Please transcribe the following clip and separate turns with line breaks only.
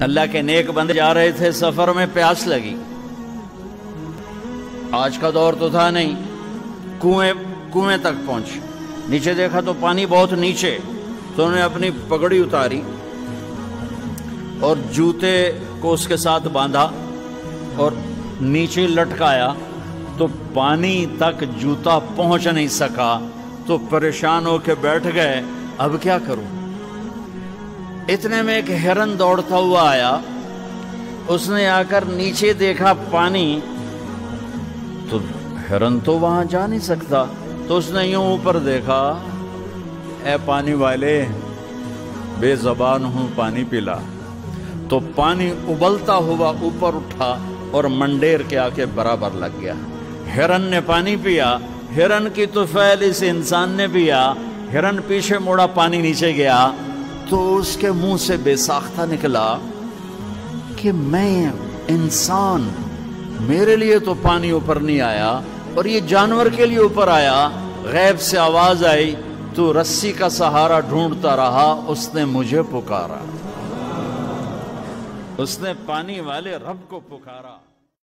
اللہ کے نیک بندے جا رہے تھے سفر میں، پیاس لگی، آج کا دور تو تھا نہیں، کنویں تک پہنچ، نیچے دیکھا تو پانی بہت نیچے، تو انہوں نے اپنی پگڑی اتاری اور جوتے کو اس کے ساتھ باندھا اور نیچے لٹکایا، تو پانی تک جوتا پہنچ نہیں سکا، تو پریشان ہو کے بیٹھ گئے، اب کیا کروں؟ اتنے میں ایک ہرن دوڑتا ہوا آیا، اس نے آ کر نیچے دیکھا پانی، تو ہرن تو وہاں جا نہیں سکتا، تو اس نے یوں اوپر دیکھا، اے پانی والے بے زبان ہوں پانی پلا، تو پانی ابلتا ہوا اوپر اٹھا اور منڈیر کے آ کے برابر لگ گیا۔ ہرن نے پانی پیا، ہرن کی طفیل اس انسان نے پیا، ہرن پیچھے مڑا، پانی نیچے گیا، تو اس کے منہ سے بے ساختہ نکلا کہ میں انسان، میرے لیے تو پانی اوپر نہیں آیا اور یہ جانور کے لیے اوپر آیا۔ غیب سے آواز آئی، تو رسی کا سہارا ڈھونڈتا رہا، اس نے مجھے پکارا، اس نے پانی والے رب کو پکارا۔